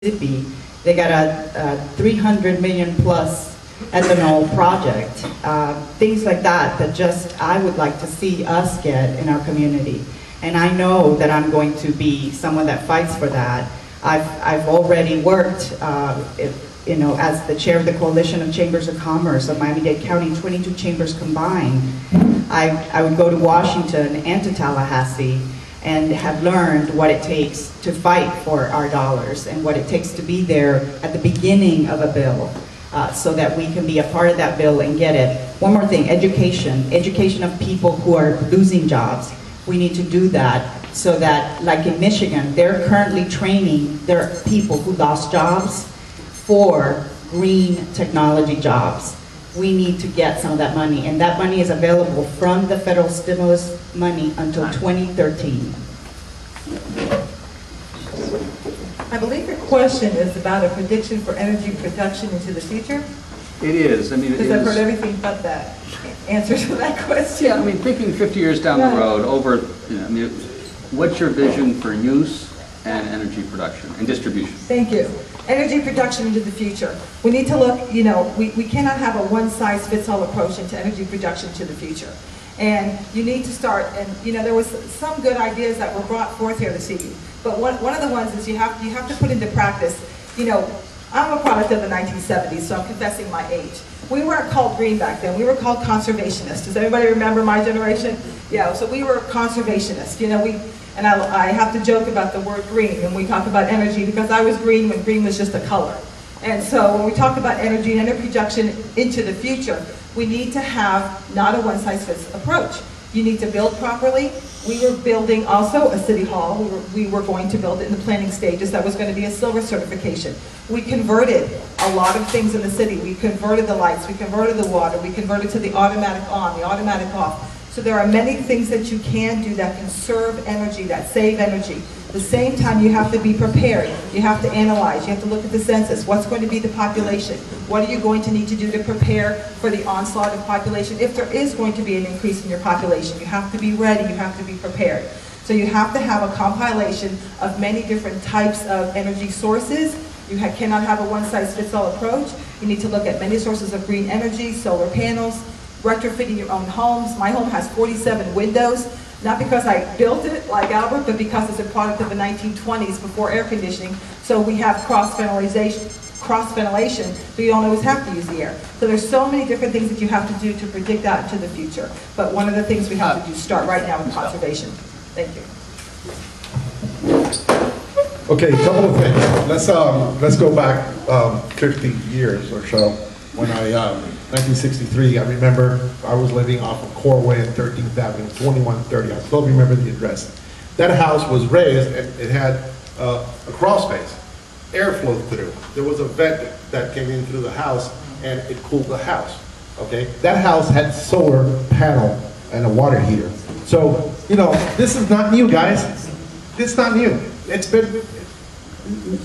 Mississippi, they got a 300 million plus ethanol project. Things like that that just I would like to see us get in our community. And I know that I'm going to be someone that fights for that. I've already worked, as the chair of the Coalition of Chambers of Commerce of Miami-Dade County, 22 chambers combined. I would go to Washington and to Tallahassee and have learned what it takes to fight for our dollars and what it takes to be there at the beginning of a bill so that we can be a part of that bill and get it. One more thing, education of people who are losing jobs. We need to do that so that, like in Michigan, they're currently training their people who lost jobs for green technology jobs. We need to get some of that money, and that money is available from the federal stimulus money until 2013. I believe your question is about a prediction for energy production into the future. It is. I mean, because I've heard everything but that answer to that question. Yeah, I mean, thinking 50 years down the road, what's your vision for use and energy production and distribution? Thank you. Energy production into the future. We need to look, we cannot have a one-size-fits-all approach into energy production to the future. And you need to start, and there was some good ideas that were brought forth here this evening. But one of the ones is you have to put into practice, I'm a product of the 1970s, so I'm confessing my age. We weren't called green back then, we were called conservationists. Does anybody remember my generation? Yeah, so we were conservationists. And I have to joke about the word green when we talk about energy, because I was green when green was just a color. And so when we talk about energy and energy production into the future, we need to have not a one-size-fits approach. You need to build properly. We were building also a city hall. We were going to build it in the planning stages. That was going to be a silver certification. We converted a lot of things in the city. We converted the lights, we converted the water, we converted to the automatic on, the automatic off. So there are many things that you can do that conserve energy, that save energy. At the same time, you have to be prepared. You have to analyze. You have to look at the census. What's going to be the population? What are you going to need to do to prepare for the onslaught of population? If there is going to be an increase in your population, you have to be ready. You have to be prepared. So you have to have a compilation of many different types of energy sources. You cannot have a one-size-fits-all approach. You need to look at many sources of green energy, solar panels, retrofitting your own homes. My home has 47 windows, not because I built it like Albert, but because it's a product of the 1920s before air conditioning. So we have cross ventilation, so you don't always have to use the air. So there's so many different things that you have to do to predict out into the future. But one of the things we have to do is start right now with conservation. Thank you. Okay, a couple of things. Let's go back 50 years or so. When 1963, I remember I was living off of Corway and 13th Avenue, 2130. I still remember the address. That house was raised and it had a crawl space. Air flowed through. There was a vent that came in through the house and it cooled the house. Okay, that house had solar panel and a water heater. So this is not new, guys. It's not new. It's been.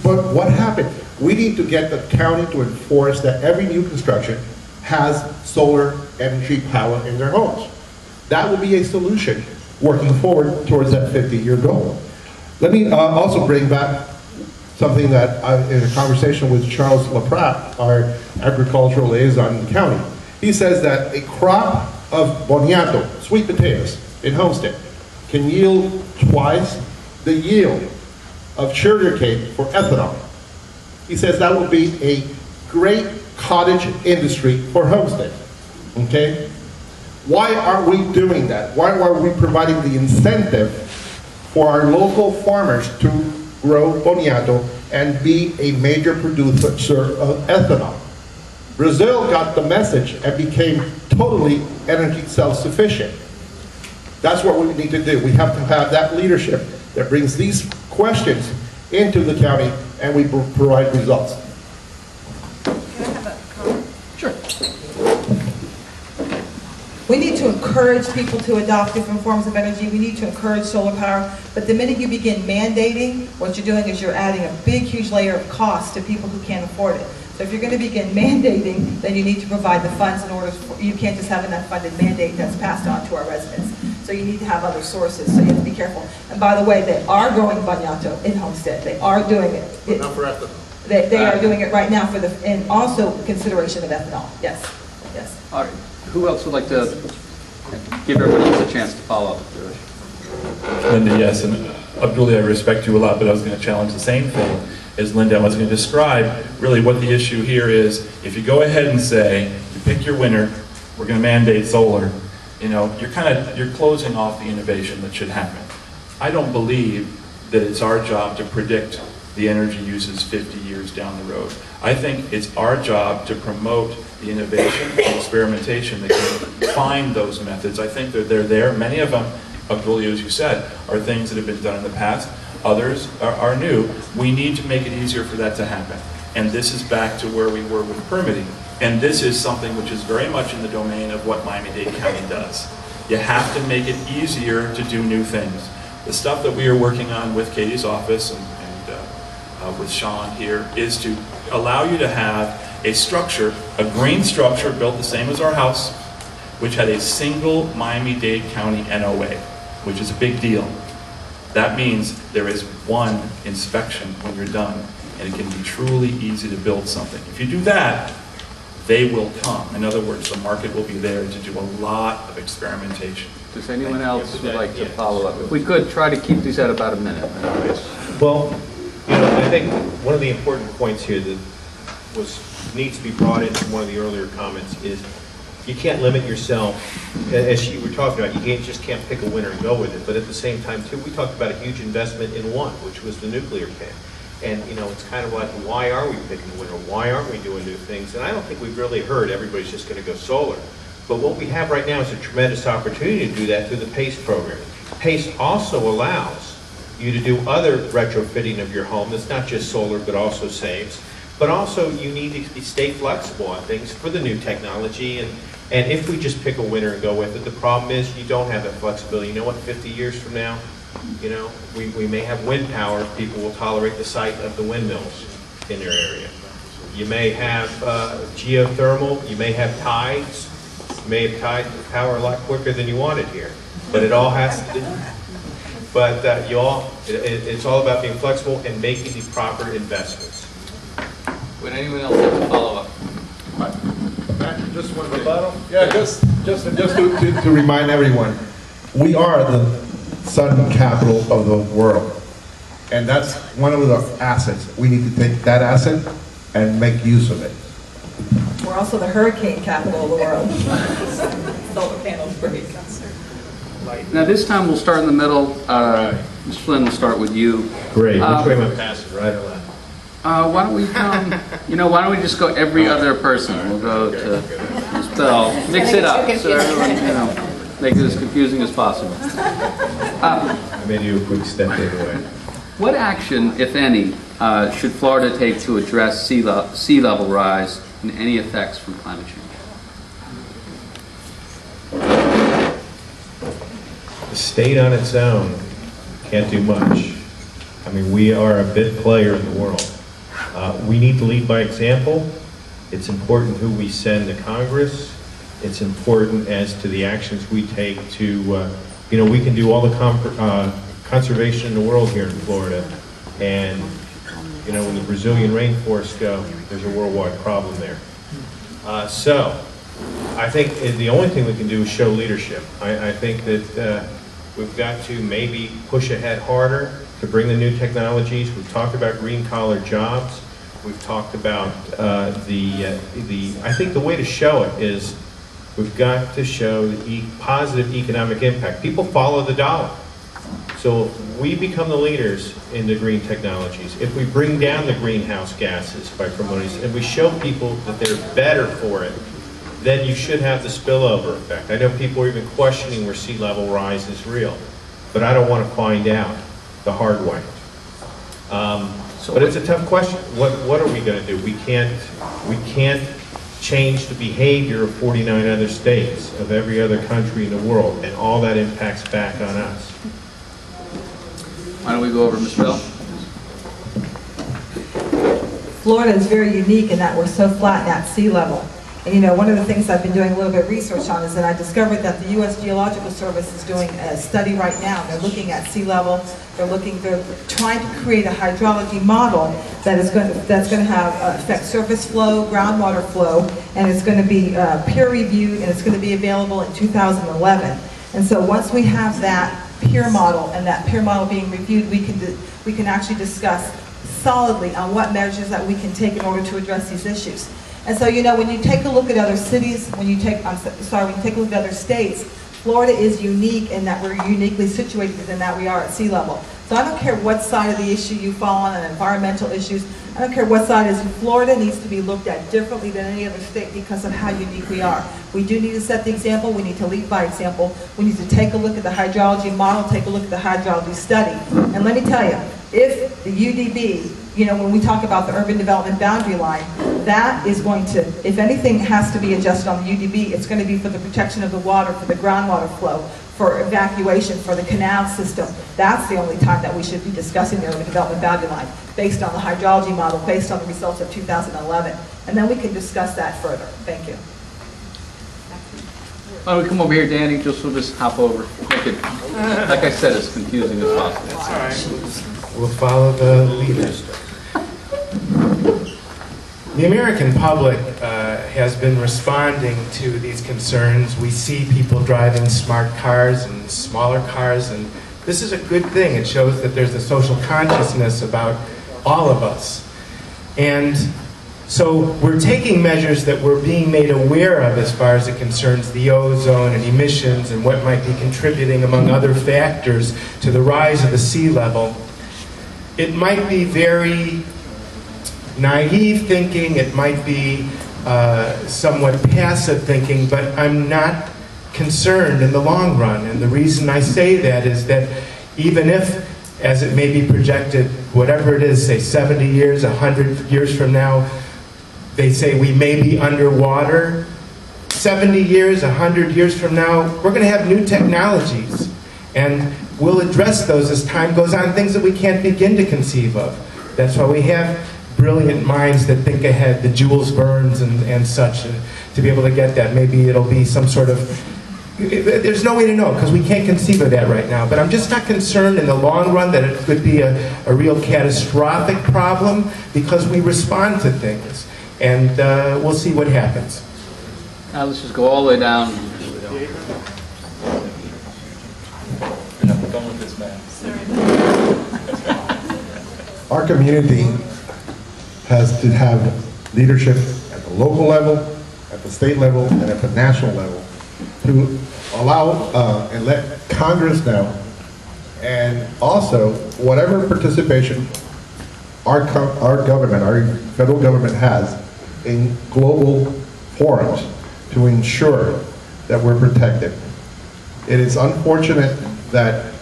But what happened? We need to get the county to enforce that every new construction has solar energy power in their homes. That will be a solution working forward towards that 50-year goal. Let me also bring back something that in a conversation with Charles LaPratte, our agricultural liaison in the county, he says that a crop of boniato, sweet potatoes, in Homestead can yield twice the yield of sugarcane for ethanol. He says that would be a great cottage industry for Homestead. Okay? Why are we doing that? Why are we providing the incentive for our local farmers to grow boniato and be a major producer of ethanol? Brazil got the message and became totally energy self-sufficient. That's what we need to do. We have to have that leadership that brings these questions into the county and we provide results. Can I have a comment? Sure. We need to encourage people to adopt different forms of energy. We need to encourage solar power. But the minute you begin mandating, what you're doing is you're adding a big, huge layer of cost to people who can't afford it. So if you're going to begin mandating, then you need to provide the funds in order for, you can't just have an unfunded mandate that's passed on to our residents. So you need to have other sources, so you have to be careful. And by the way, they are growing boniato in Homestead. They are doing it. But not for ethanol. They are doing it right now for and also consideration of ethanol. Yes, yes. All right. Who else would like to give everybody else a chance to follow up? Linda, yes, and Abdullah, I respect you a lot, but I was going to challenge the same thing as Linda. I was going to describe really what the issue here is. If you go ahead and say, you pick your winner, we're going to mandate solar, you know, you're closing off the innovation that should happen. I don't believe that it's our job to predict the energy uses 50 years down the road. I think it's our job to promote the innovation and experimentation that can find those methods. I think that they're there. Many of them, Abdullah, as you said, are things that have been done in the past. Others are new. We need to make it easier for that to happen. And this is back to where we were with permitting. And this is something which is very much in the domain of what Miami-Dade County does. You have to make it easier to do new things. The stuff that we are working on with Katie's office and with Sean here is to allow you to have a structure, a green structure built the same as our house, which had a single Miami-Dade County NOA, which is a big deal. That means there is one inspection when you're done, and it can be truly easy to build something. If you do that, they will come. In other words, the market will be there to do a lot of experimentation. Does anyone else would like to follow up? If we could, try to keep these at about a minute. Well, you know, I think one of the important points here that needs to be brought into one of the earlier comments is you can't limit yourself, as you were talking about, you just can't pick a winner and go with it. But at the same time, too, we talked about a huge investment in one, which was the nuclear plant. And, you know, it's kind of like, why are we picking a winner? Why aren't we doing new things? And I don't think we've really heard everybody's just going to go solar. But what we have right now is a tremendous opportunity to do that through the PACE program. PACE also allows you to do other retrofitting of your home that's not just solar but also saves. But also you need to stay flexible on things for the new technology. And if we just pick a winner and go with it, the problem is you don't have that flexibility. You know what, 50 years from now, you know, we may have wind power. People will tolerate the sight of the windmills in their area. You may have geothermal. You may have tides. You may have tide power a lot quicker than you wanted here. But it all has to do. But it's all about being flexible and making the proper investments. Would anyone else like to follow up? Just one rebuttal. Yeah, just to remind everyone, we are the sun capital of the world, and that's one of the assets. We need to take that asset and make use of it. We're also the hurricane capital of the world. Solar panels, great. Now this time we'll start in the middle. Ms. Flynn, we'll start with you. Great. Which way am I passing, right or left? Why don't we why don't we just go every other person? We'll go to Ms. Bell. Mix it up so everyone, make it as confusing as possible. I made you a quick step the other way. What action, if any, should Florida take to address sea level rise and any effects from climate change? The state on its own can't do much. I mean, we are a big player in the world. We need to lead by example. It's important who we send to Congress. It's important as to the actions we take to, we can do all the conservation in the world here in Florida. And, when the Brazilian rainforests go, there's a worldwide problem there. So, I think the only thing we can do is show leadership. I think that we've got to maybe push ahead harder to bring the new technologies. We've talked about green-collar jobs. We've talked about I think the way to show it is we've got to show the positive economic impact. People follow the dollar. So if we become the leaders in the green technologies, if we bring down the greenhouse gases by promoting, and we show people that they're better for it, then you should have the spillover effect. I know people are even questioning where sea level rise is real, but I don't want to find out the hard way. But it's a tough question. What are we going to do? We can't change the behavior of 49 other states, of every other country in the world, and all that impacts back on us. Why don't we go over Ms. Bell? Florida is very unique in that we're so flat at sea level. And one of the things I've been doing a little bit of research on is that I discovered that the U.S. Geological Service is doing a study right now. They're looking at sea level. They're trying to create a hydrology model that's going to have affect surface flow, groundwater flow, and it's going to be peer reviewed, and it's going to be available in 2011. And so once we have that peer model, and that peer model being reviewed, we can actually discuss solidly on what measures that we can take in order to address these issues. And so, when you take a look at other cities, when you take a look at other states, Florida is unique in that we're uniquely situated in that we are at sea level. So I don't care what side of the issue you fall on environmental issues. I don't care what side it is. Florida needs to be looked at differently than any other state because of how unique we are. We do need to set the example. We need to lead by example. We need to take a look at the hydrology model, take a look at the hydrology study. And let me tell you, if the UDB, when we talk about the urban development boundary line, that is going to, if anything has to be adjusted on the UDB, it's going to be for the protection of the water, for the groundwater flow, for evacuation, for the canal system. That's the only time that we should be discussing the urban development boundary line, based on the hydrology model, based on the results of 2011. And then we can discuss that further. Thank you. Why don't we come over here, Danny, we'll just hop over. Make it, like I said, as confusing as possible. All right. We'll follow the leaders. The American public has been responding to these concerns. We see people driving smart cars and smaller cars, and this is a good thing. It shows that there's a social consciousness about all of us. And so we're taking measures that we're being made aware of as far as it concerns the ozone and emissions and what might be contributing, among other factors, to the rise of the sea level. It might be very naive thinking, it might be somewhat passive thinking, but I'm not concerned in the long run. And the reason I say that is that even if, as it may be projected, whatever it is, say 70 years, 100 years from now, they say we may be underwater, 70 years, 100 years from now, we're going to have new technologies. And we'll address those as time goes on, things that we can't begin to conceive of. That's why we have brilliant minds that think ahead, the Jules Verne's and such, to be able to get that. Maybe it'll be some sort of, there's no way to know because we can't conceive of that right now. But I'm just not concerned in the long run that it could be a real catastrophic problem because we respond to things. And we'll see what happens. Now let's just go all the way down. Done with this, man. Our community has to have leadership at the local level, at the state level, and at the national level to allow and let Congress know, and also whatever participation our government, our federal government has in global forums to ensure that we're protected. It is unfortunate that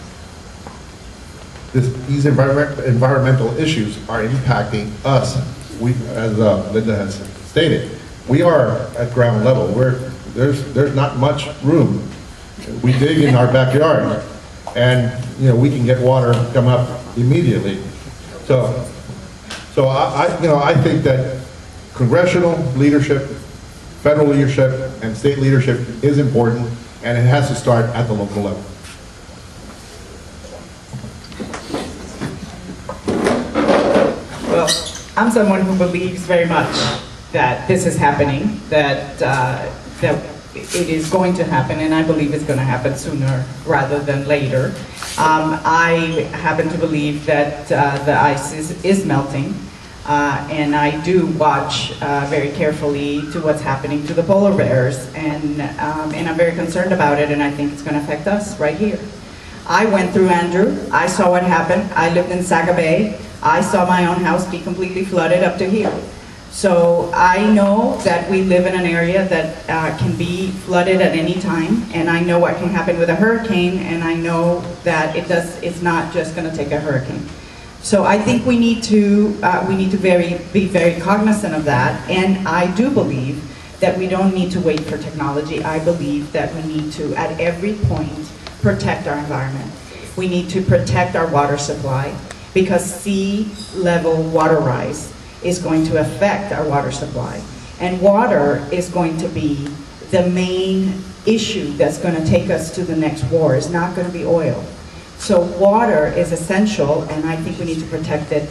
these environmental issues are impacting us. We, as Linda has stated, we are at ground level. There's not much room. We dig in our backyard, and we can get water come up immediately. So I think that congressional leadership, federal leadership, and state leadership is important, and it has to start at the local level. Well, I'm someone who believes very much that this is happening, that it is going to happen, and I believe it's going to happen sooner rather than later. I happen to believe that the ice is melting, and I do watch very carefully to what's happening to the polar bears, and I'm very concerned about it, and I think it's going to affect us right here. I went through Andrew. I saw what happened. I lived in Saga Bay. I saw my own house be completely flooded up to here. So I know that we live in an area that can be flooded at any time, and I know what can happen with a hurricane, and I know that it's not just going to take a hurricane. So I think we need to be very cognizant of that, and I do believe that we don't need to wait for technology. I believe that we need to, at every point, protect our environment. We need to protect our water supply, because sea level water rise is going to affect our water supply. And water is going to be the main issue that's going to take us to the next war. It's not going to be oil. So water is essential, and I think we need to protect it.